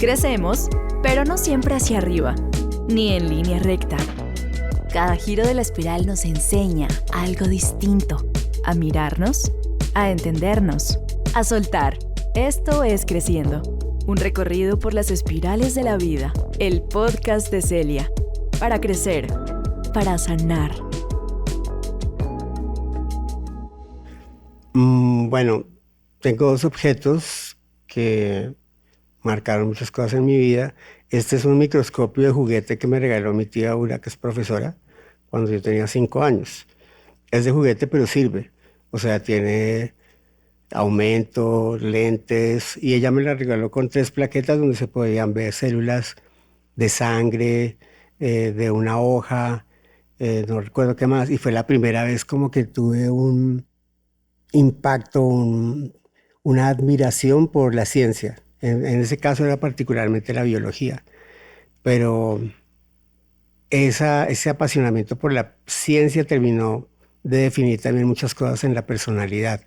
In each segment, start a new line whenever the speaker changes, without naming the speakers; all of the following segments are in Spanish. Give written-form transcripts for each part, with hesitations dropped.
Crecemos, pero no siempre hacia arriba, ni en línea recta. Cada giro de la espiral nos enseña algo distinto, a mirarnos, a entendernos, a soltar. Esto es Creciendo, un recorrido por las espirales de la vida, el podcast de Celia, para crecer, para sanar.
Bueno, tengo dos objetos que marcaron muchas cosas en mi vida. Este es un microscopio de juguete que me regaló mi tía Aura, que es profesora, cuando yo tenía 5 años. Es de juguete, pero sirve. O sea, tiene aumento, lentes, y ella me la regaló con 3 plaquetas donde se podían ver células de sangre, de una hoja, no recuerdo qué más, y fue la primera vez como que tuve un impacto, una admiración por la ciencia. En ese caso era particularmente la biología, pero ese apasionamiento por la ciencia terminó de definir también muchas cosas en la personalidad,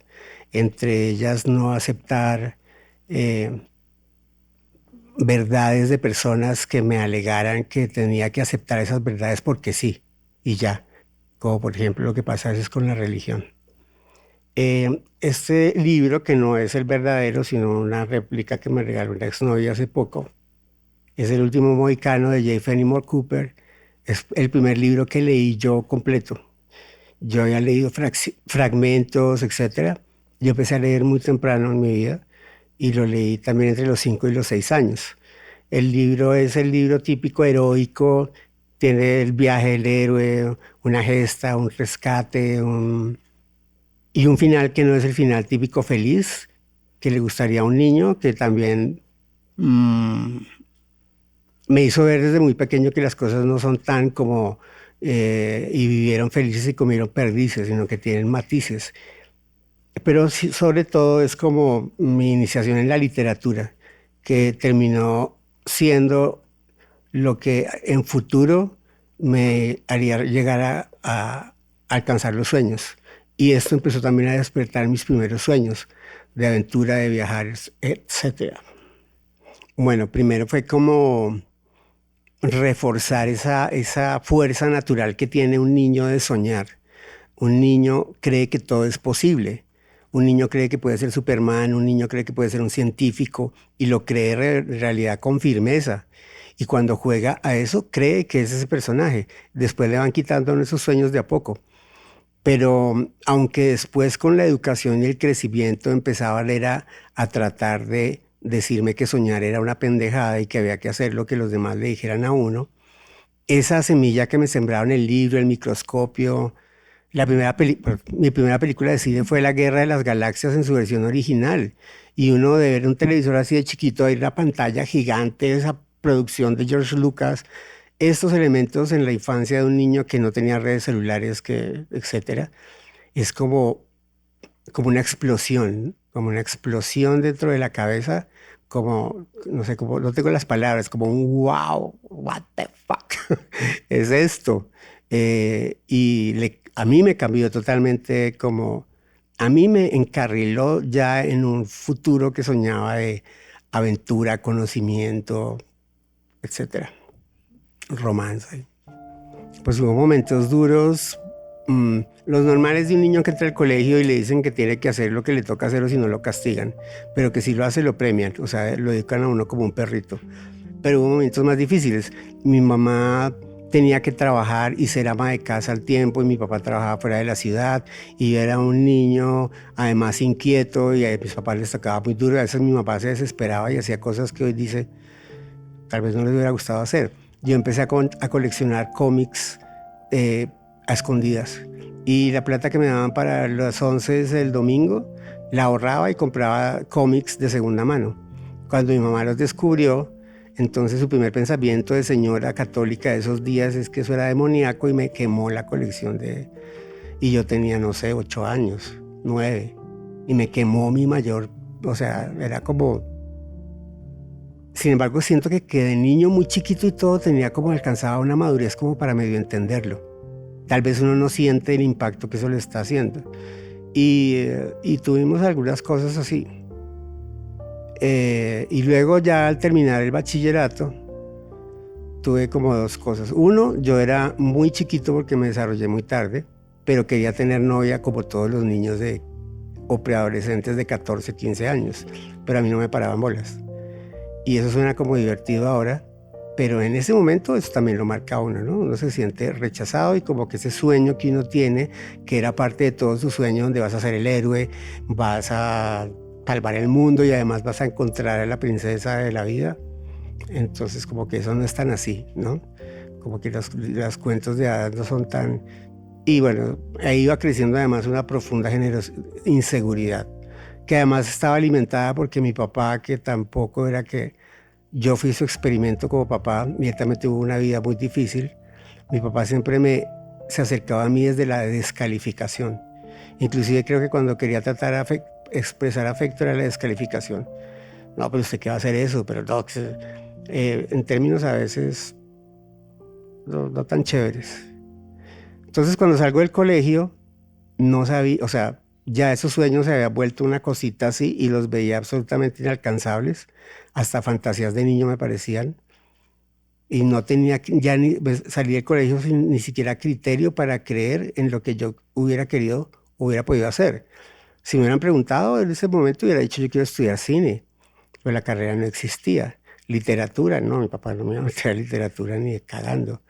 entre ellas no aceptar verdades de personas que me alegaran que tenía que aceptar esas verdades porque sí, y ya, como por ejemplo lo que pasa a veces con la religión. Este libro, que no es el verdadero, sino una réplica que me regaló una exnovia hace poco, es El último mohicano de J. Fenimore Cooper. Es el primer libro que leí yo completo. Yo había leído fragmentos, etc. Yo empecé a leer muy temprano en mi vida y lo leí también entre los 5 y los 6 años. El libro es el libro típico heroico, tiene el viaje del héroe, una gesta, un rescate, y un final que no es el final típico feliz, que le gustaría a un niño, que también me hizo ver desde muy pequeño que las cosas no son tan como y vivieron felices y comieron perdices, sino que tienen matices. Pero sí, sobre todo es como mi iniciación en la literatura, que terminó siendo lo que en futuro me haría llegar a alcanzar los sueños. Y esto empezó también a despertar mis primeros sueños de aventura, de viajar, etc. Bueno, primero fue como reforzar esa fuerza natural que tiene un niño de soñar. Un niño cree que todo es posible. Un niño cree que puede ser Superman, un niño cree que puede ser un científico y lo cree en realidad con firmeza. Y cuando juega a eso, cree que es ese personaje. Después le van quitando esos sueños de a poco. Pero aunque después con la educación y el crecimiento empezaba a tratar de decirme que soñar era una pendejada y que había que hacer lo que los demás le dijeran a uno, esa semilla que me sembraron el libro, el microscopio, mi primera película de cine fue La Guerra de las Galaxias en su versión original. Y uno de ver un televisor así de chiquito, ahí la pantalla gigante, esa producción de George Lucas, estos elementos en la infancia de un niño que no tenía redes celulares, etcétera, es como una explosión dentro de la cabeza, como, no sé, como, no tengo las palabras, como un wow, what the fuck, es esto. A mí me cambió totalmente, a mí me encarriló ya en un futuro que soñaba de aventura, conocimiento, etcétera. Romance. Pues hubo momentos duros, los normales de un niño que entra al colegio y le dicen que tiene que hacer lo que le toca hacer o si no lo castigan, pero que si lo hace lo premian, o sea, lo educan a uno como un perrito. Pero hubo momentos más difíciles. Mi mamá tenía que trabajar y ser ama de casa al tiempo, y mi papá trabajaba fuera de la ciudad, y yo era un niño además inquieto, y a mis papás les tocaba muy duro. A veces mi papá se desesperaba y hacía cosas que hoy dice tal vez no les hubiera gustado hacer. Yo empecé a coleccionar cómics a escondidas, y la plata que me daban para las 11 del domingo la ahorraba y compraba cómics de segunda mano. Cuando mi mamá los descubrió, entonces su primer pensamiento de señora católica de esos días es que eso era demoníaco, y me quemó la colección y yo tenía, no sé, 8 años, 9, y me quemó mi mayor, o sea, era como... Sin embargo, siento que de niño muy chiquito y todo tenía como alcanzaba una madurez como para medio entenderlo. Tal vez uno no siente el impacto que eso le está haciendo. Y tuvimos algunas cosas así. Y luego ya al terminar el bachillerato, tuve como dos cosas. Uno, yo era muy chiquito porque me desarrollé muy tarde, pero quería tener novia como todos los niños o preadolescentes de 14, 15 años, pero a mí no me paraban bolas. Y eso suena como divertido ahora, pero en ese momento eso también lo marca a uno, ¿no? Uno se siente rechazado y como que ese sueño que uno tiene, que era parte de todo su sueño, donde vas a ser el héroe, vas a salvar el mundo y además vas a encontrar a la princesa de la vida. Entonces como que eso no es tan así, ¿no? Como que los cuentos de hadas no son tan... Y bueno, ahí iba creciendo además una profunda inseguridad, que además estaba alimentada porque mi papá, que tampoco era que yo fui su experimento como papá, y él también tuvo una vida muy difícil. Mi papá siempre se acercaba a mí desde la descalificación. Inclusive creo que cuando quería expresar afecto era la descalificación. No, pero usted qué va a hacer eso, pero no, en términos a veces no tan chéveres. Entonces cuando salgo del colegio, no sabía, o sea, ya esos sueños se habían vuelto una cosita así y los veía absolutamente inalcanzables, hasta fantasías de niño me parecían, y no tenía, ya salí del colegio sin ni siquiera criterio para creer en lo que yo hubiera querido, hubiera podido hacer. Si me hubieran preguntado en ese momento, hubiera dicho yo quiero estudiar cine, pero la carrera no existía. Literatura, no, mi papá no me iba a meter a literatura ni de cagando.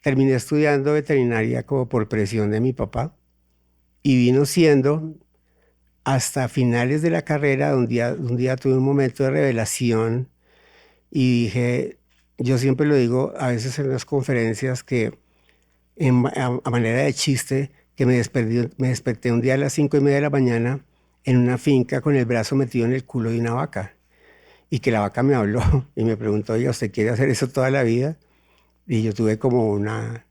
Terminé estudiando veterinaria como por presión de mi papá y vino siendo hasta finales de la carrera, un día tuve un momento de revelación y dije, yo siempre lo digo a veces en las conferencias que a manera de chiste, que me desperté un día a las 5:30 de la mañana en una finca con el brazo metido en el culo de una vaca y que la vaca me habló y me preguntó, oye, ¿usted quiere hacer eso toda la vida? Y yo tuve como una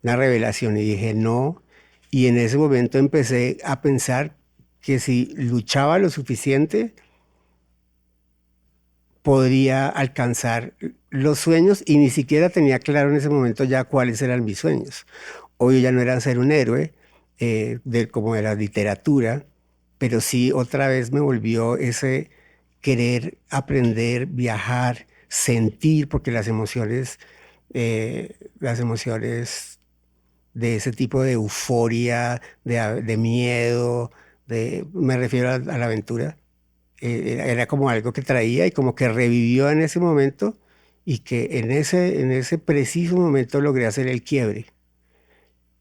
revelación y dije no. Y en ese momento empecé a pensar que si luchaba lo suficiente, podría alcanzar los sueños y ni siquiera tenía claro en ese momento ya cuáles eran mis sueños. Obvio ya no era ser un héroe como de la literatura, pero sí otra vez me volvió ese querer aprender, viajar, sentir, porque las emociones de ese tipo de euforia, de miedo, me refiero a la aventura, era como algo que traía y como que revivió en ese momento y que en ese preciso momento logré hacer el quiebre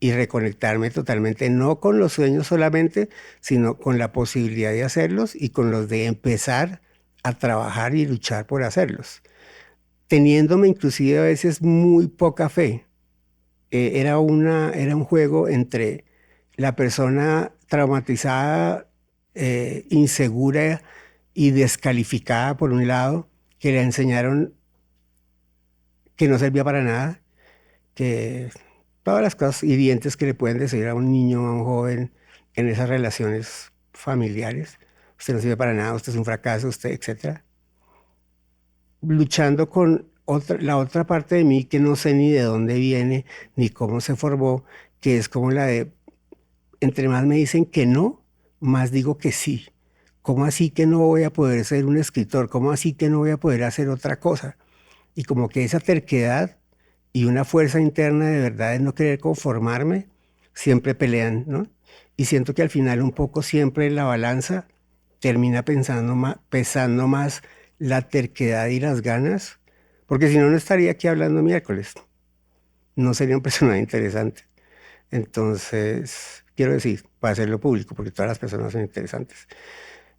y reconectarme totalmente, no con los sueños solamente, sino con la posibilidad de hacerlos y con los de empezar a trabajar y luchar por hacerlos, teniéndome inclusive a veces muy poca fe. Era un juego entre la persona traumatizada, insegura y descalificada por un lado, que le enseñaron que no servía para nada, que todas las cosas hirientes que le pueden decir a un niño, a un joven en esas relaciones familiares. Usted no sirve para nada, usted es un fracaso, usted, etcétera. Luchando con la otra parte de mí que no sé ni de dónde viene, ni cómo se formó, que es como la de, entre más me dicen que no, más digo que sí. ¿Cómo así que no voy a poder ser un escritor? ¿Cómo así que no voy a poder hacer otra cosa? Y como que esa terquedad y una fuerza interna de verdad de no querer conformarme, siempre pelean, ¿no? Y siento que al final un poco siempre la balanza termina pesando más la terquedad y las ganas, porque si no, no estaría aquí hablando miércoles. No sería un personaje interesante. Entonces, quiero decir, para hacerlo público, porque todas las personas son interesantes.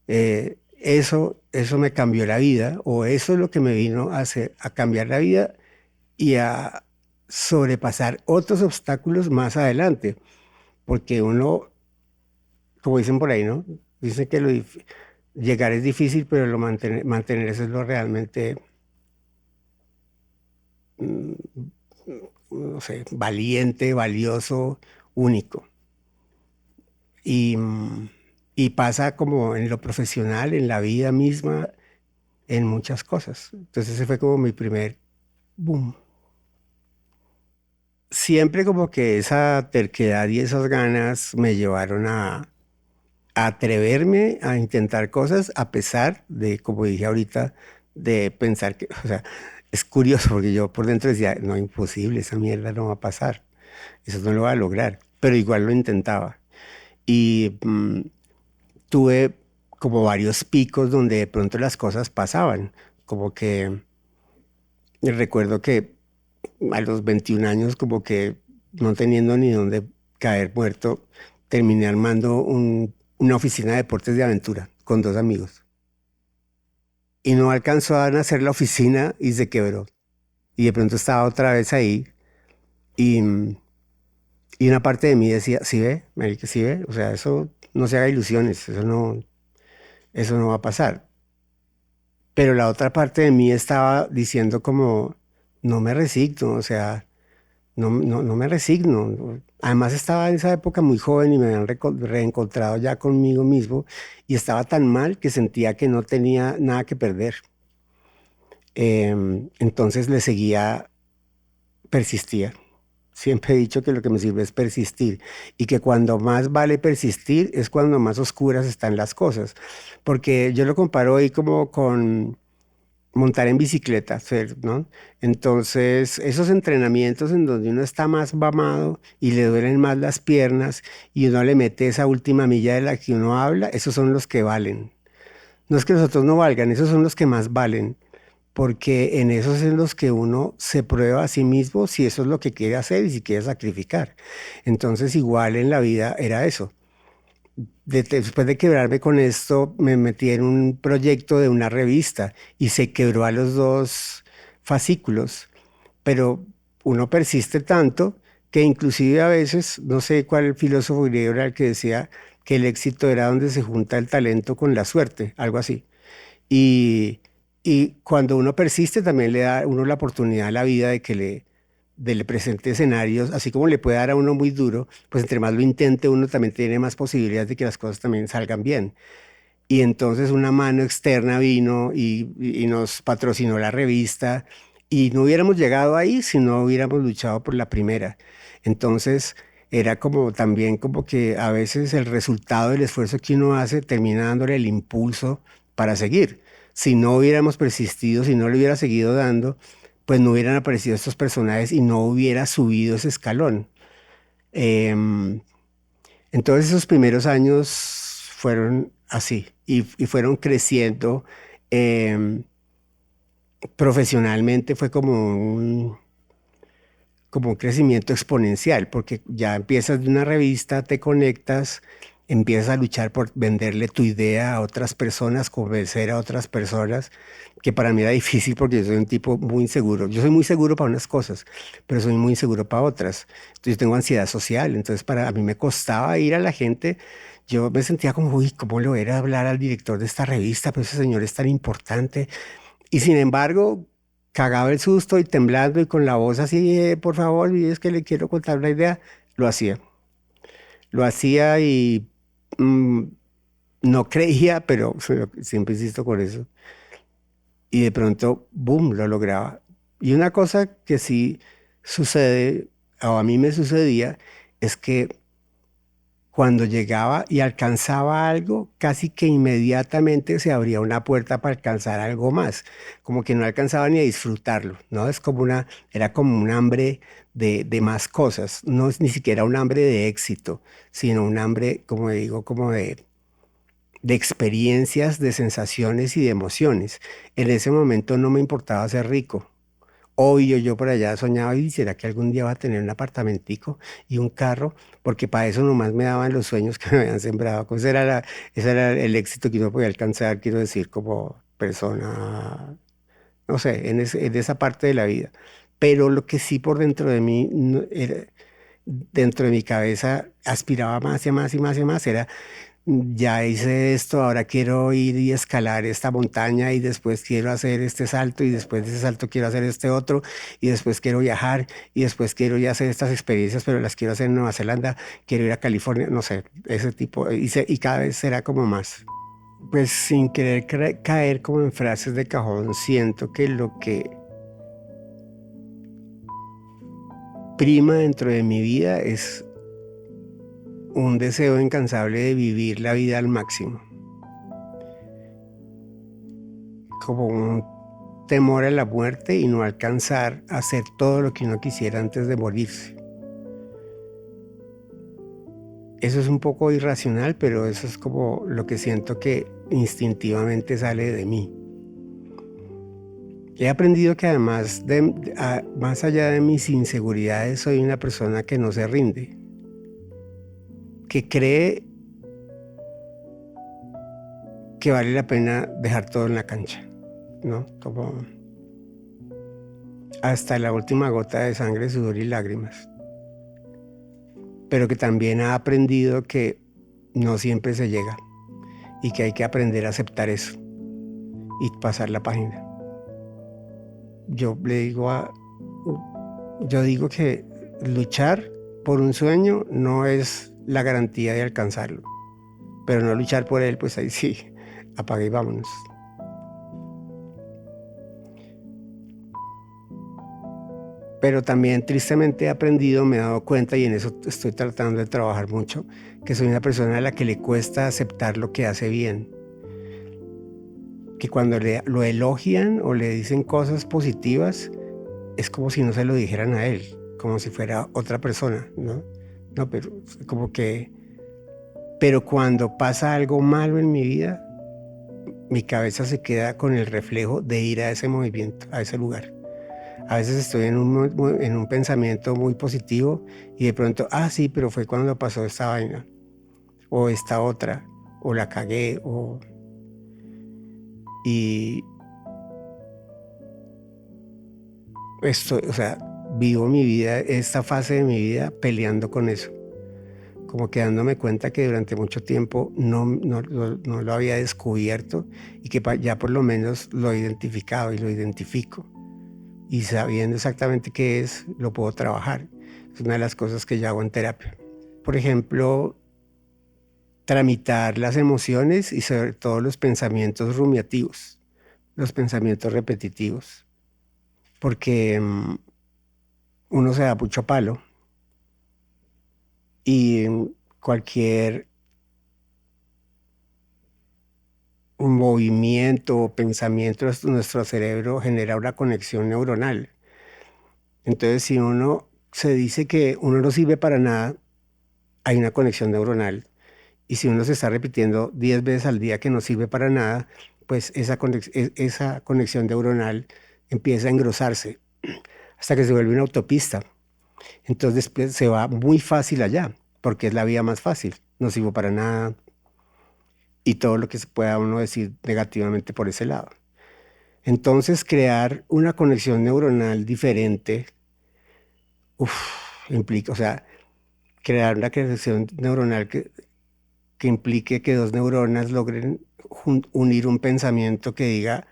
Eso me cambió la vida, o eso es lo que me vino a cambiar la vida y a sobrepasar otros obstáculos más adelante. Porque uno, como dicen por ahí, ¿no? Dicen que llegar es difícil, pero mantener eso es lo realmente, mm, no sé, valiente, valioso, único. Y, y pasa como en lo profesional, en la vida misma, en muchas cosas. Entonces ese fue como mi primer boom. Siempre como que esa terquedad y esas ganas me llevaron atreverme a intentar cosas a pesar de, como dije ahorita, de pensar que, o sea, es curioso porque yo por dentro decía, no, imposible, esa mierda no va a pasar, eso no lo va a lograr, pero igual lo intentaba. Y tuve como varios picos donde de pronto las cosas pasaban, como que recuerdo que a los 21 años como que no teniendo ni dónde caer muerto, terminé armando una oficina de deportes de aventura con dos amigos. Y no alcanzó a nacer la oficina y se quebró. Y de pronto estaba otra vez ahí y, y una parte de mí decía, ¿sí ve? Marica, ¿sí ve? O sea, eso no se haga ilusiones, eso no va a pasar. Pero la otra parte de mí estaba diciendo como, no me resigno, o sea, no me resigno. Además estaba en esa época muy joven y me habían reencontrado ya conmigo mismo y estaba tan mal que sentía que no tenía nada que perder. Entonces le seguía, persistía. Siempre he dicho que lo que me sirve es persistir y que cuando más vale persistir es cuando más oscuras están las cosas. Porque yo lo comparo ahí como con montar en bicicleta, ¿no? Entonces, esos entrenamientos en donde uno está más mamado y le duelen más las piernas y uno le mete esa última milla de la que uno habla, esos son los que valen. No es que los otros no valgan, esos son los que más valen, porque en esos es en los que uno se prueba a sí mismo si eso es lo que quiere hacer y si quiere sacrificar. Entonces, igual en la vida era eso. Después de quebrarme con esto, me metí en un proyecto de una revista y se quebró a los dos fascículos, pero uno persiste tanto que inclusive a veces, no sé cuál filósofo griego era el que decía que el éxito era donde se junta el talento con la suerte, algo así. Y, y cuando uno persiste también le da a uno la oportunidad a la vida de le presente escenarios, así como le puede dar a uno muy duro, pues entre más lo intente uno también tiene más posibilidades de que las cosas también salgan bien. Y entonces una mano externa vino y nos patrocinó la revista y no hubiéramos llegado ahí si no hubiéramos luchado por la primera. Entonces era como también como que a veces el resultado del esfuerzo que uno hace termina dándole el impulso para seguir. Si no hubiéramos persistido, si no le hubiera seguido dando, pues no hubieran aparecido estos personajes y no hubiera subido ese escalón. Em, entonces esos primeros años fueron así y fueron creciendo. em, Profesionalmente fue como un crecimiento exponencial, porque ya empiezas de una revista, te conectas, empiezas a luchar por venderle tu idea a otras personas, convencer a otras personas, que para mí era difícil porque yo soy un tipo muy inseguro. Yo soy muy seguro para unas cosas, pero soy muy inseguro para otras. Entonces yo tengo ansiedad social, entonces para a mí me costaba ir a la gente. Yo me sentía como, uy, ¿cómo lo era hablar al director de esta revista? Pero ese señor es tan importante. Y sin embargo, cagaba el susto y temblando y con la voz así, por favor, y es que le quiero contar una idea, lo hacía. Lo hacía y mm, no creía, pero siempre insisto con eso. Y de pronto, boom, lo lograba. Y una cosa que sí sucede, o a mí me sucedía, es que cuando llegaba y alcanzaba algo, casi que inmediatamente se abría una puerta para alcanzar algo más, como que no alcanzaba ni a disfrutarlo, ¿no? Era como un hambre de más cosas, no es ni siquiera un hambre de éxito, sino un hambre, como digo, como de experiencias, de sensaciones y de emociones. En ese momento no me importaba ser rico. Obvio, yo por allá soñaba y será que algún día va a tener un apartamentico y un carro, porque para eso nomás me daban los sueños que me habían sembrado. Ese era el éxito que uno podía alcanzar, quiero decir, como persona, no sé, en esa parte de la vida. Pero lo que sí por dentro de mí, dentro de mi cabeza, aspiraba más y más y más y más, era ya hice esto, ahora quiero ir y escalar esta montaña y después quiero hacer este salto y después de ese salto quiero hacer este otro y después quiero viajar y después quiero ya hacer estas experiencias, pero las quiero hacer en Nueva Zelanda, quiero ir a California, no sé, ese tipo, y cada vez será como más. Pues sin querer caer como en frases de cajón, siento que lo que prima dentro de mi vida es un deseo incansable de vivir la vida al máximo, como un temor a la muerte y no alcanzar a hacer todo lo que uno quisiera antes de morirse. Eso es un poco irracional, pero eso es como lo que siento que instintivamente sale de mí. He aprendido que además, más allá de mis inseguridades, soy una persona que no se rinde, que cree que vale la pena dejar todo en la cancha, ¿no? Como hasta la última gota de sangre, sudor y lágrimas. Pero que también ha aprendido que no siempre se llega y que hay que aprender a aceptar eso y pasar la página. Yo digo que luchar por un sueño no es la garantía de alcanzarlo, pero no luchar por él, pues ahí sí, apague y vámonos. Pero también tristemente he aprendido, me he dado cuenta, y en eso estoy tratando de trabajar mucho, que soy una persona a la que le cuesta aceptar lo que hace bien. Que cuando lo elogian o le dicen cosas positivas, es como si no se lo dijeran a él, como si fuera otra persona, ¿no? No, pero como que... Pero cuando pasa algo malo en mi vida, mi cabeza se queda con el reflejo de ir a ese movimiento, a ese lugar. A veces estoy en un pensamiento muy positivo y de pronto, sí, pero fue cuando pasó esta vaina, o esta otra, o la cagué, y esto, o sea, vivo mi vida, esta fase de mi vida peleando con eso, como que dándome cuenta que durante mucho tiempo no lo había descubierto y que ya por lo menos lo he identificado y lo identifico. Y sabiendo exactamente qué es, lo puedo trabajar. Es una de las cosas que yo hago en terapia. Por ejemplo, tramitar las emociones y sobre todo los pensamientos rumiativos, los pensamientos repetitivos. Porque uno se da mucho palo y cualquier un movimiento o pensamiento de nuestro cerebro genera una conexión neuronal. Entonces, si uno se dice que uno no sirve para nada, hay una conexión neuronal. Y si uno se está repitiendo 10 veces al día que no sirve para nada, pues esa conexión neuronal empieza a engrosarse hasta que se vuelve una autopista. Entonces después se va muy fácil allá, porque es la vía más fácil. No sirvo para nada, y todo lo que se pueda uno decir negativamente por ese lado. Entonces, crear una conexión neuronal diferente implica, o sea, crear una conexión neuronal que implique que dos neuronas logren unir un pensamiento que diga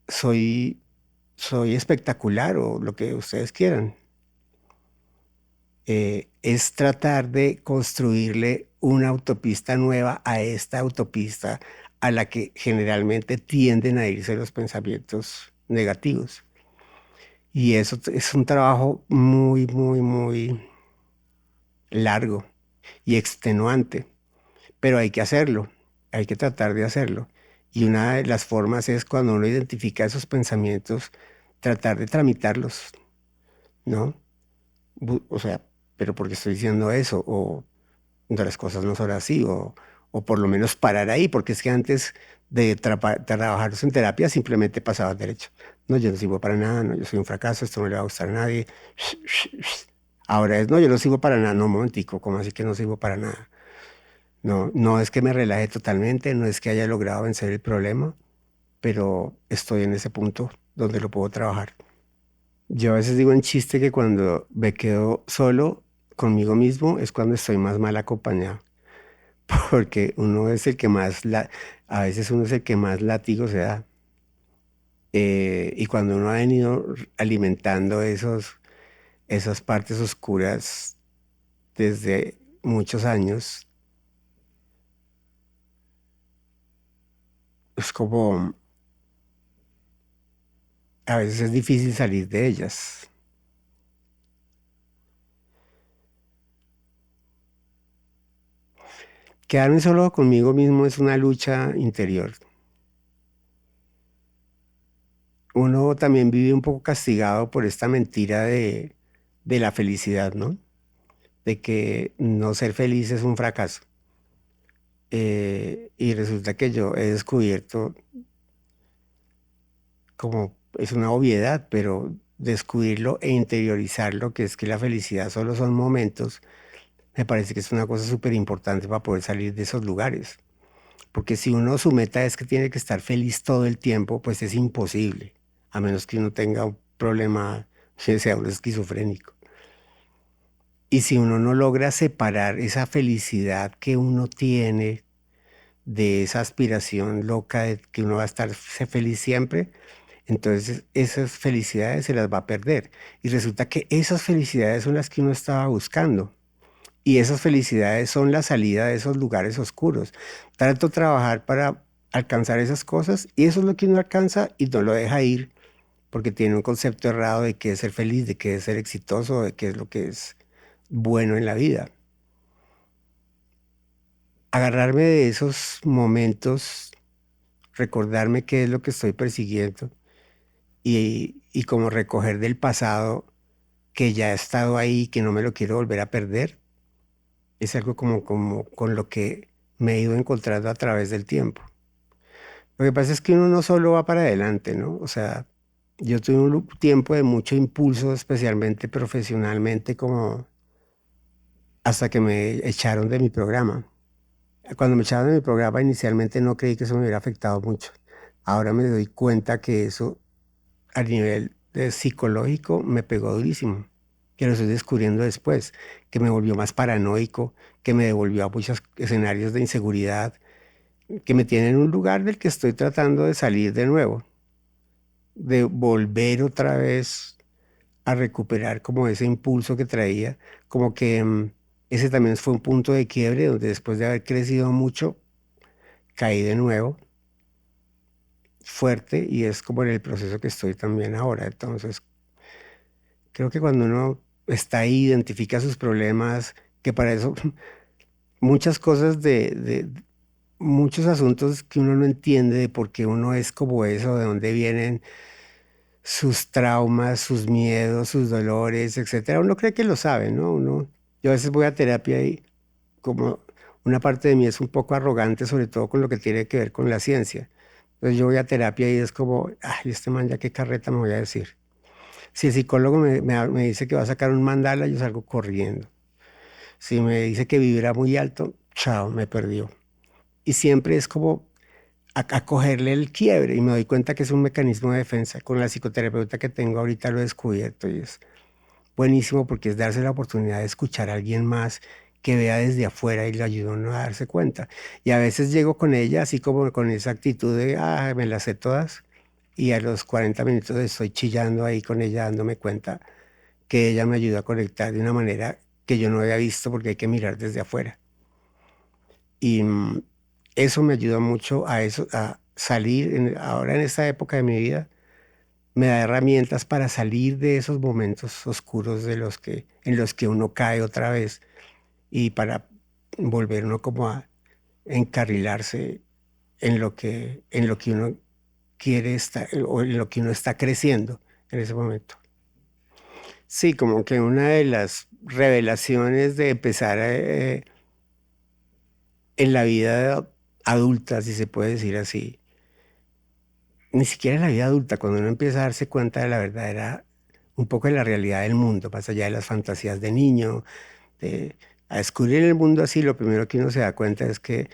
soy espectacular o lo que ustedes quieran. Es tratar de construirle una autopista nueva a esta autopista a la que generalmente tienden a irse los pensamientos negativos. Y eso es un trabajo muy, muy, muy largo y extenuante, pero hay que hacerlo, hay que tratar de hacerlo. Y una de las formas es cuando uno identifica esos pensamientos, tratar de tramitarlos, ¿no? O sea, pero ¿por qué estoy diciendo eso? O las cosas no son así, o por lo menos parar ahí, porque es que antes de trabajarlos en terapia simplemente pasaba derecho. No, yo no sirvo para nada, no, yo soy un fracaso, esto no le va a gustar a nadie. Ahora es, no, yo no sirvo para nada, no, un momentico, ¿cómo así que no sirvo para nada? No, no es que me relaje totalmente, no es que haya logrado vencer el problema, pero estoy en ese punto donde lo puedo trabajar. Yo a veces digo en chiste que cuando me quedo solo conmigo mismo es cuando estoy más mal acompañado, porque uno es el que más, a veces uno es el que más látigo se da. Y cuando uno ha venido alimentando esas partes oscuras desde muchos años, es como, a veces es difícil salir de ellas. Quedarme solo conmigo mismo es una lucha interior. Uno también vive un poco castigado por esta mentira de la felicidad, ¿no? De que no ser feliz es un fracaso. Y resulta que yo he descubierto, como es una obviedad, pero descubrirlo e interiorizarlo, que es que la felicidad solo son momentos, me parece que es una cosa súper importante para poder salir de esos lugares. Porque si uno su meta es que tiene que estar feliz todo el tiempo, pues es imposible, a menos que uno tenga un problema, que sea un esquizofrénico. Y si uno no logra separar esa felicidad que uno tiene de esa aspiración loca de que uno va a estar feliz siempre, entonces esas felicidades se las va a perder. Y resulta que esas felicidades son las que uno estaba buscando. Y esas felicidades son la salida de esos lugares oscuros. Tanto trabajar para alcanzar esas cosas y eso es lo que uno alcanza y no lo deja ir porque tiene un concepto errado de qué es ser feliz, de qué es ser exitoso, de qué es lo que es bueno en la vida. Agarrarme de esos momentos, recordarme qué es lo que estoy persiguiendo y como recoger del pasado que ya he estado ahí, que no me lo quiero volver a perder, es algo como con lo que me he ido encontrando a través del tiempo. Lo que pasa es que uno no solo va para adelante, ¿no? O sea, yo tuve un tiempo de mucho impulso, especialmente profesionalmente, como hasta que me echaron de mi programa. Cuando me echaron de mi programa, inicialmente no creí que eso me hubiera afectado mucho. Ahora me doy cuenta que eso a nivel psicológico me pegó durísimo, que lo estoy descubriendo después, que me volvió más paranoico, que me devolvió a muchos escenarios de inseguridad, que me tiene en un lugar del que estoy tratando de salir de nuevo, de volver otra vez a recuperar como ese impulso que traía, como que ese también fue un punto de quiebre donde después de haber crecido mucho, caí de nuevo fuerte y es como en el proceso que estoy también ahora. Entonces, creo que cuando uno está ahí, identifica sus problemas, que para eso muchas cosas muchos asuntos que uno no entiende de por qué uno es como eso, de dónde vienen sus traumas, sus miedos, sus dolores, etcétera. Uno cree que lo sabe, ¿no? Yo a veces voy a terapia y como una parte de mí es un poco arrogante, sobre todo con lo que tiene que ver con la ciencia. Entonces yo voy a terapia y es como, ay, este man ya qué carreta me voy a decir. Si el psicólogo me dice que va a sacar un mandala, yo salgo corriendo. Si me dice que vibra muy alto, chao, me perdió. Y siempre es como a cogerle el quiebre y me doy cuenta que es un mecanismo de defensa. Con la psicoterapeuta que tengo ahorita lo he descubierto y es buenísimo porque es darse la oportunidad de escuchar a alguien más que vea desde afuera y le ayuda a uno a darse cuenta. Y a veces llego con ella así como con esa actitud de, ah, me las sé todas. Y a los 40 minutos estoy chillando ahí con ella dándome cuenta que ella me ayuda a conectar de una manera que yo no había visto porque hay que mirar desde afuera. Y eso me ayuda mucho a eso, a salir, ahora en esta época de mi vida, me da herramientas para salir de esos momentos oscuros en los que uno cae otra vez y para volver uno como a encarrilarse en lo que uno quiere estar o en lo que uno está creciendo en ese momento. Sí, como que una de las revelaciones de empezar en la vida adulta, si se puede decir así, ni siquiera en la vida adulta, cuando uno empieza a darse cuenta de la verdadera, un poco de la realidad del mundo, más allá de las fantasías de niño, de, a descubrir el mundo así, lo primero que uno se da cuenta es que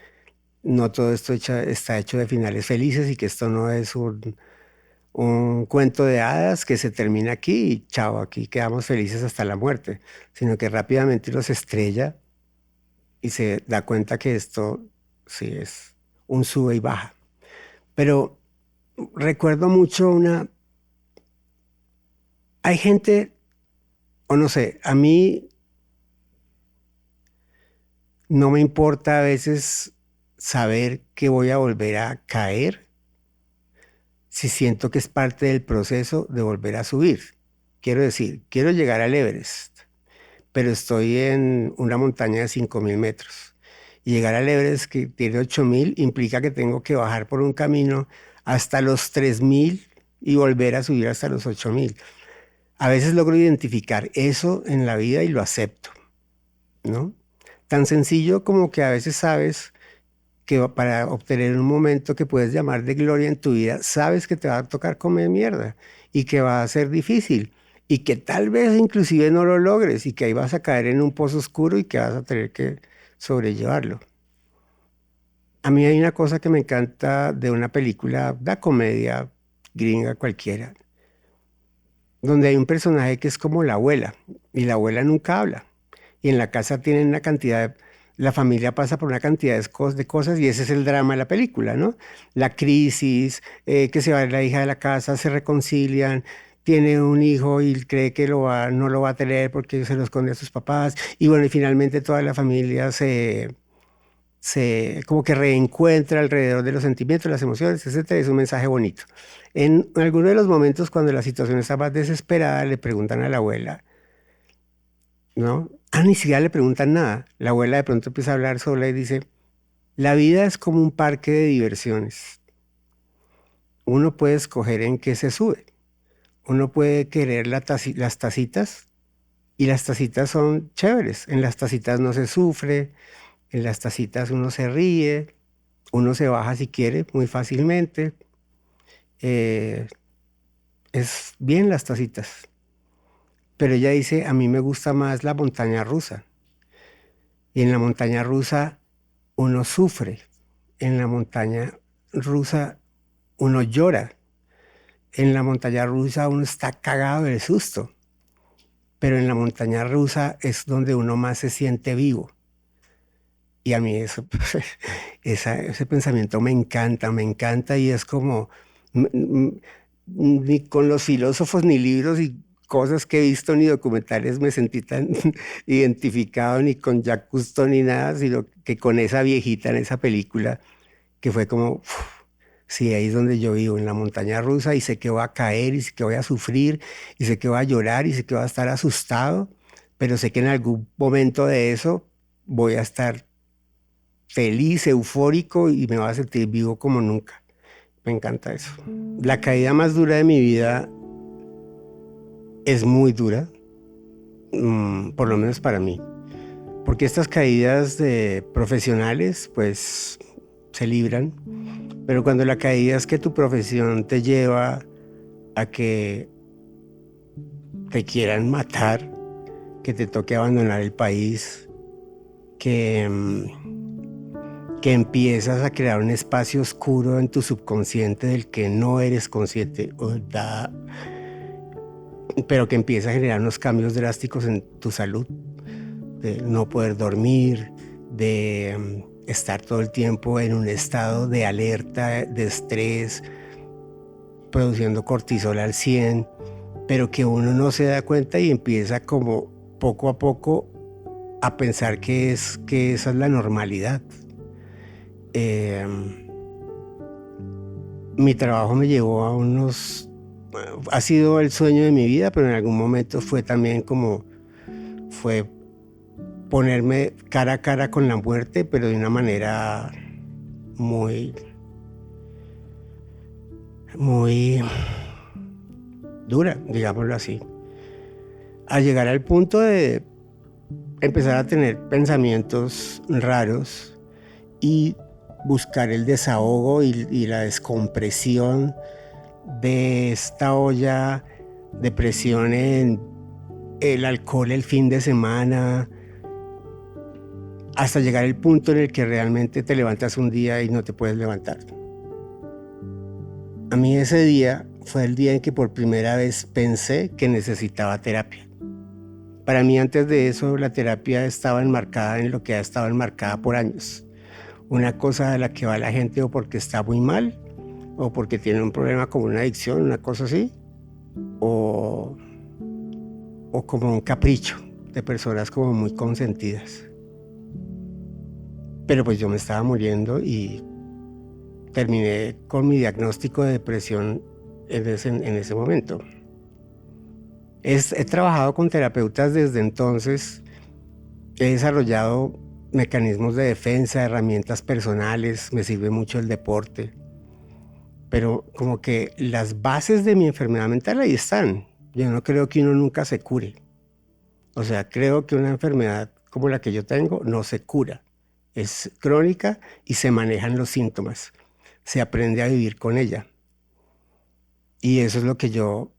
no todo esto está hecho de finales felices y que esto no es un cuento de hadas que se termina aquí y chao, aquí quedamos felices hasta la muerte, sino que rápidamente uno se estrella y se da cuenta que esto sí es un sube y baja. Pero recuerdo mucho hay gente, o no sé, a mí no me importa a veces saber que voy a volver a caer si siento que es parte del proceso de volver a subir. Quiero decir, quiero llegar al Everest, pero estoy en una montaña de 5.000 metros Y llegar al Everest, que tiene 8.000, implica que tengo que bajar por un camino hasta los 3.000 y volver a subir hasta los 8.000. A veces logro identificar eso en la vida y lo acepto, ¿no? Tan sencillo como que a veces sabes que para obtener un momento que puedes llamar de gloria en tu vida, sabes que te va a tocar comer mierda y que va a ser difícil y que tal vez inclusive no lo logres y que ahí vas a caer en un pozo oscuro y que vas a tener que sobrellevarlo. A mí hay una cosa que me encanta de una película, una comedia gringa cualquiera, donde hay un personaje que es como la abuela y la abuela nunca habla y en la casa tienen una cantidad la familia pasa por una cantidad de cosas y ese es el drama de la película, ¿no? La crisis, que se va la hija de la casa, se reconcilian, tiene un hijo y cree que no lo va a tener porque se lo esconde a sus papás y bueno, y finalmente toda la familia se como que reencuentra alrededor de los sentimientos, las emociones, etcétera. Es un mensaje bonito. En algunos de los momentos cuando la situación está más desesperada, le preguntan a la abuela, ¿no? Ni siquiera le preguntan nada. La abuela de pronto empieza a hablar sola y dice, la vida es como un parque de diversiones. Uno puede escoger en qué se sube. Uno puede querer las tacitas y las tacitas son chéveres. En las tacitas no se sufre, en las tacitas uno se ríe, uno se baja si quiere muy fácilmente. Es bien las tacitas. Pero ella dice, a mí me gusta más la montaña rusa. Y en la montaña rusa uno sufre. En la montaña rusa uno llora. En la montaña rusa uno está cagado del susto. Pero en la montaña rusa es donde uno más se siente vivo. Y a mí eso, ese pensamiento me encanta y es como, ni con los filósofos ni libros y cosas que he visto ni documentales me sentí tan identificado ni con Jacques Cousteau ni nada, sino que con esa viejita en esa película, que fue como, sí, ahí es donde yo vivo, en la montaña rusa, y sé que voy a caer, y sé que voy a sufrir, y sé que voy a llorar, y sé que voy a estar asustado, pero sé que en algún momento de eso voy a estar feliz, eufórico, y me voy a sentir vivo como nunca. Me encanta eso. La caída más dura de mi vida es muy dura, por lo menos para mí, porque estas caídas de profesionales pues se libran, pero cuando la caída es que tu profesión te lleva a que te quieran matar, que te toque abandonar el país, que empiezas a crear un espacio oscuro en tu subconsciente del que no eres consciente, pero que empieza a generar unos cambios drásticos en tu salud, de no poder dormir, de estar todo el tiempo en un estado de alerta, de estrés, produciendo cortisol al 100, pero que uno no se da cuenta y empieza como poco a poco a pensar que esa es la normalidad. Mi trabajo me llevó a ha sido el sueño de mi vida, pero en algún momento fue también fue ponerme cara a cara con la muerte, pero de una manera muy, muy dura, digámoslo así. A llegar al punto de empezar a tener pensamientos raros y buscar el desahogo y la descompresión de esta olla de presión en el alcohol el fin de semana, hasta llegar al punto en el que realmente te levantas un día y no te puedes levantar. A mí ese día fue el día en que por primera vez pensé que necesitaba terapia. Para mí antes de eso la terapia estaba enmarcada en lo que ha estado enmarcada por años. Una cosa a la que va la gente o porque está muy mal, o porque tiene un problema como una adicción, una cosa así, o como un capricho de personas como muy consentidas. Pero pues yo me estaba muriendo y terminé con mi diagnóstico de depresión en ese momento. He trabajado con terapeutas desde entonces, he desarrollado mecanismos de defensa, herramientas personales, me sirve mucho el deporte. Pero como que las bases de mi enfermedad mental ahí están. Yo no creo que uno nunca se cure. O sea, creo que una enfermedad como la que yo tengo no se cura. Es crónica y se manejan los síntomas. Se aprende a vivir con ella. Y eso es lo que yo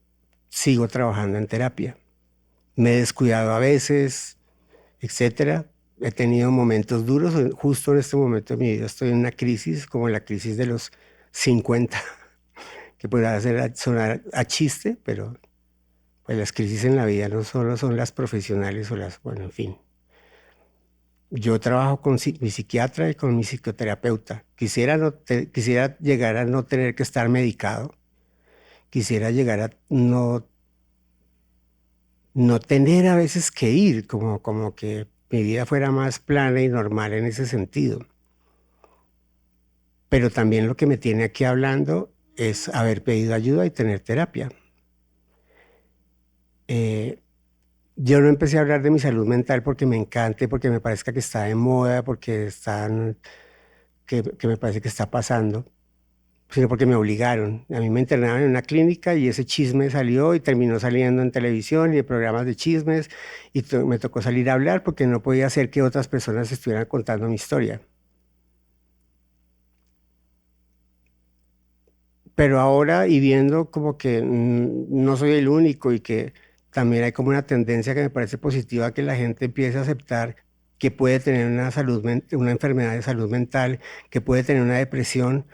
sigo trabajando en terapia. Me he descuidado a veces, etcétera. He tenido momentos duros. Justo en este momento de mi vida estoy en una crisis, como la crisis de los 50, que puede sonar a chiste, pero pues las crisis en la vida no solo son las profesionales o las, bueno, en fin. Yo trabajo con mi psiquiatra y con mi psicoterapeuta. Quisiera llegar a no tener que estar medicado. Quisiera llegar a no tener a veces que ir, como que mi vida fuera más plana y normal en ese sentido. Pero también lo que me tiene aquí hablando es haber pedido ayuda y tener terapia. Yo no empecé a hablar de mi salud mental porque me encante, porque me parezca que está de moda, porque que me parece que está pasando, sino porque me obligaron. A mí me internaron en una clínica y ese chisme salió y terminó saliendo en televisión y en programas de chismes y me tocó salir a hablar porque no podía hacer que otras personas estuvieran contando mi historia. Pero ahora, y viendo como que no soy el único y que también hay como una tendencia que me parece positiva, que la gente empiece a aceptar que puede tener una enfermedad de salud mental, que puede tener una depresión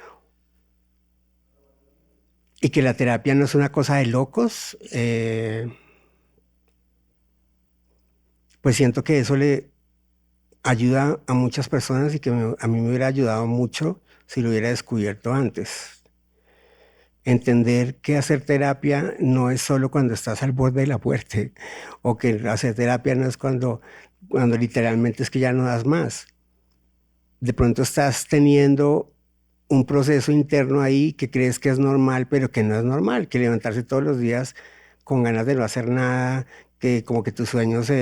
y que la terapia no es una cosa de locos, pues siento que eso le ayuda a muchas personas y que a mí me hubiera ayudado mucho si lo hubiera descubierto antes. Entender que hacer terapia no es solo cuando estás al borde de la muerte, o que hacer terapia no es cuando literalmente es que ya no das más. De pronto estás teniendo un proceso interno ahí que crees que es normal, pero que no es normal, que levantarse todos los días con ganas de no hacer nada, que como que tus sueños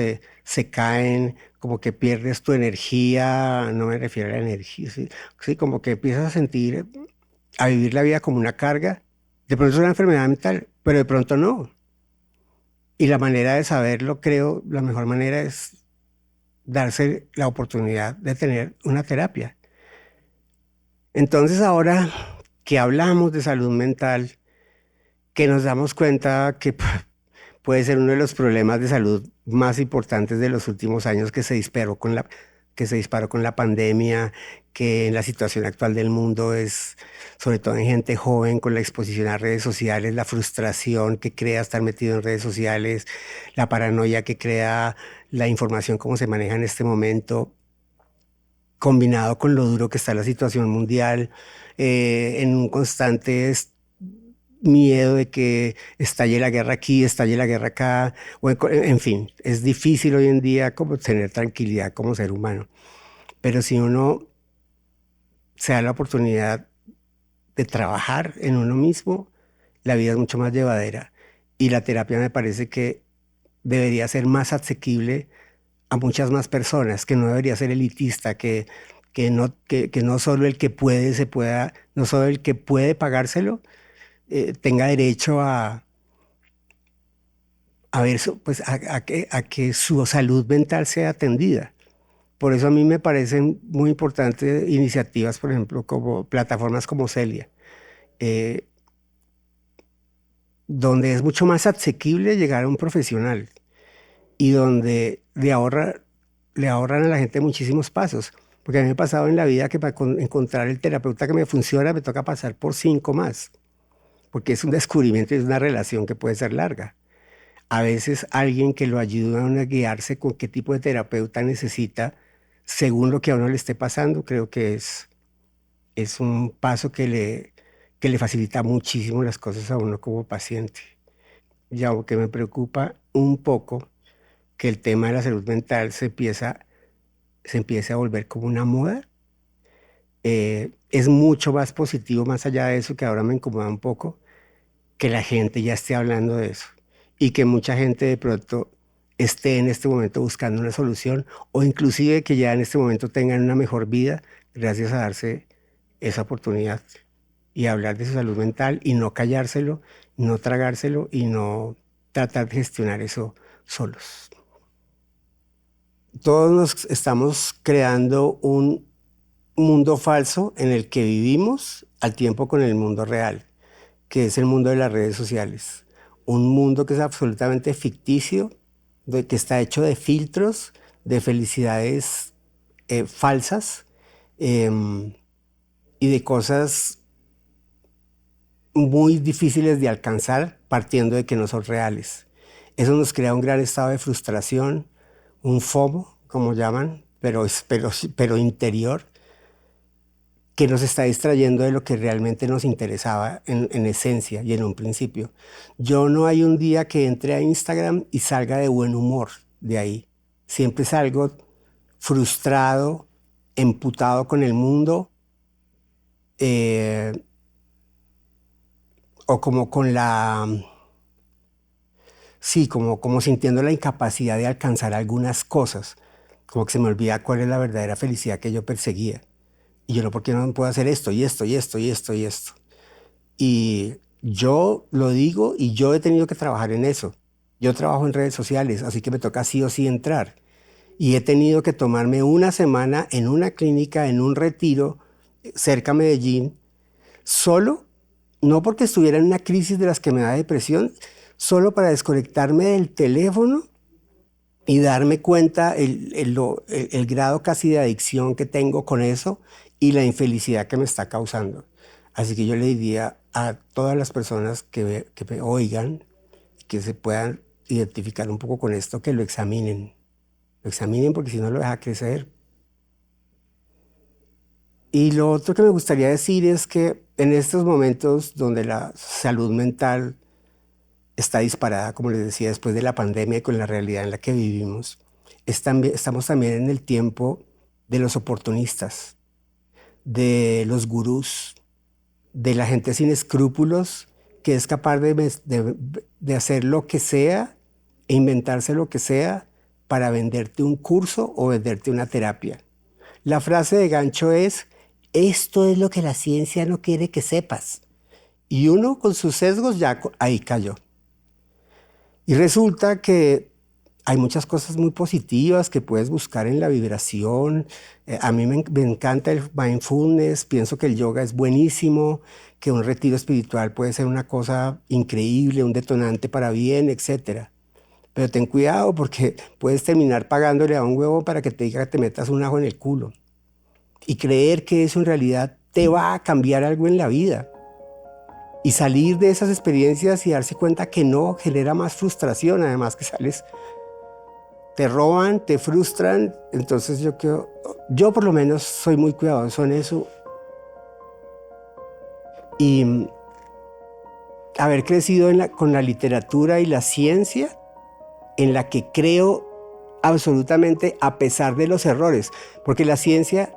se caen, como que pierdes tu energía, no me refiero a la energía, sí, como que empiezas a vivir la vida como una carga. De pronto es una enfermedad mental, pero de pronto no. Y la manera de saberlo, creo, la mejor manera es darse la oportunidad de tener una terapia. Entonces ahora que hablamos de salud mental, que nos damos cuenta que puede ser uno de los problemas de salud más importantes de los últimos años, que se disparó con la pandemia, que en la situación actual del mundo es, sobre todo en gente joven, con la exposición a redes sociales, la frustración que crea estar metido en redes sociales, la paranoia que crea la información como se maneja en este momento, combinado con lo duro que está la situación mundial, en un constante miedo de que estalle la guerra aquí, estalle la guerra acá, en fin, es difícil hoy en día como tener tranquilidad como ser humano. Pero si uno se da la oportunidad de trabajar en uno mismo, la vida es mucho más llevadera. Y la terapia me parece que debería ser más asequible a muchas más personas, que no debería ser elitista, que no solo el que puede, no solo el que puede pagárselo, tenga derecho a ver, pues a que su salud mental sea atendida. Por eso a mí me parecen muy importantes iniciativas, por ejemplo, como plataformas como Celia, donde es mucho más asequible llegar a un profesional y donde le ahorran a la gente muchísimos pasos. Porque a mí me ha pasado en la vida que para encontrar el terapeuta que me funciona me toca pasar por 5 más, porque es un descubrimiento y es una relación que puede ser larga. A veces alguien que lo ayuda a uno a guiarse con qué tipo de terapeuta necesita, según lo que a uno le esté pasando, creo que es un paso que le facilita muchísimo las cosas a uno como paciente. Y aunque me preocupa un poco que el tema de la salud mental se empiece a volver como una moda, es mucho más positivo, más allá de eso, que ahora me incomoda un poco, que la gente ya esté hablando de eso y que mucha gente de pronto esté en este momento buscando una solución o inclusive que ya en este momento tengan una mejor vida gracias a darse esa oportunidad y hablar de su salud mental y no callárselo, no tragárselo y no tratar de gestionar eso solos. Todos nos estamos creando un mundo falso en el que vivimos al tiempo con el mundo real, que es el mundo de las redes sociales. Un mundo que es absolutamente ficticio, que está hecho de filtros, de felicidades falsas y de cosas muy difíciles de alcanzar partiendo de que no son reales. Eso nos crea un gran estado de frustración, un FOMO, como llaman, pero interior, que nos está distrayendo de lo que realmente nos interesaba en esencia y en un principio. Yo no hay un día que entre a Instagram y salga de buen humor de ahí. Siempre salgo frustrado, emputado con el mundo, o como con la... Sí, como sintiendo la incapacidad de alcanzar algunas cosas. Como que se me olvida cuál es la verdadera felicidad que yo perseguía. Y yo no, ¿por qué no puedo hacer esto y esto y esto y esto y esto? Y yo lo digo y yo he tenido que trabajar en eso. Yo trabajo en redes sociales, así que me toca sí o sí entrar. Y he tenido que tomarme una semana en una clínica, en un retiro cerca a Medellín, solo, no porque estuviera en una crisis de las que me da depresión, solo para desconectarme del teléfono y darme cuenta el grado casi de adicción que tengo con eso y la infelicidad que me está causando. Así que yo le diría a todas las personas que me oigan, que se puedan identificar un poco con esto, que lo examinen. Lo examinen porque si no lo deja crecer. Y lo otro que me gustaría decir es que en estos momentos donde la salud mental está disparada, como les decía, después de la pandemia y con la realidad en la que vivimos, estamos también en el tiempo de los oportunistas, de los gurús, de la gente sin escrúpulos que es capaz de hacer lo que sea e inventarse lo que sea para venderte un curso o venderte una terapia. La frase de gancho es: esto es lo que la ciencia no quiere que sepas. Y uno con sus sesgos ya ahí cayó. Y resulta que hay muchas cosas muy positivas que puedes buscar en la vibración. A mí me encanta el mindfulness, pienso que el yoga es buenísimo, que un retiro espiritual puede ser una cosa increíble, un detonante para bien, etc. Pero ten cuidado porque puedes terminar pagándole a un huevo para que te diga que te metas un ajo en el culo. Y creer que eso en realidad te va a cambiar algo en la vida. Y salir de esas experiencias y darse cuenta que no, genera más frustración, además que sales, te roban, te frustran. Entonces yo por lo menos soy muy cuidadoso en eso. Y haber crecido con la literatura y la ciencia, en la que creo absolutamente a pesar de los errores, porque la ciencia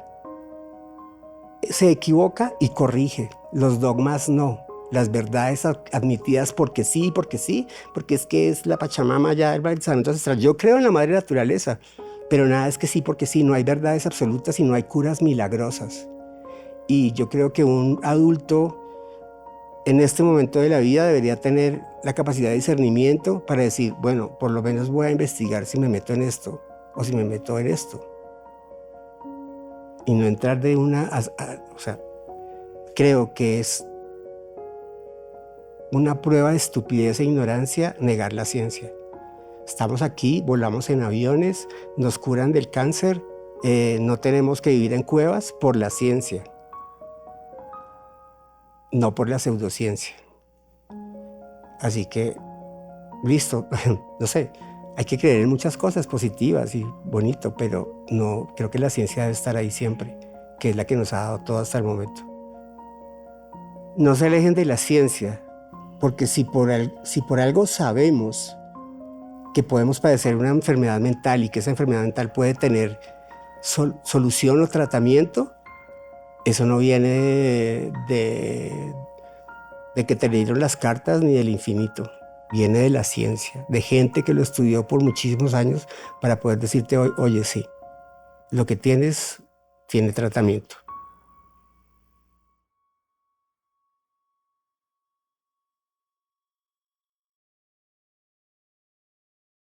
se equivoca y corrige, los dogmas no. Las verdades admitidas porque sí, porque es que es la Pachamama ya el bautizamiento ancestral. Yo creo en la madre naturaleza, pero nada es que sí porque sí, no hay verdades absolutas y no hay curas milagrosas. Y yo creo que un adulto en este momento de la vida debería tener la capacidad de discernimiento para decir, bueno, por lo menos voy a investigar si me meto en esto o si me meto en esto. Y no entrar de una... o sea, creo que es una prueba de estupidez e ignorancia negar la ciencia. Estamos aquí, volamos en aviones, nos curan del cáncer, no tenemos que vivir en cuevas por la ciencia, no por la pseudociencia. Así que, listo, no sé, hay que creer en muchas cosas positivas y bonito, pero no, creo que la ciencia debe estar ahí siempre, que es la que nos ha dado todo hasta el momento. No se alejen de la ciencia, porque si por algo sabemos que podemos padecer una enfermedad mental y que esa enfermedad mental puede tener solución o tratamiento, eso no viene de que te leyeron las cartas ni del infinito. viene de la ciencia, de gente que lo estudió por muchísimos años para poder decirte hoy, oye, sí, lo que tienes tiene tratamiento.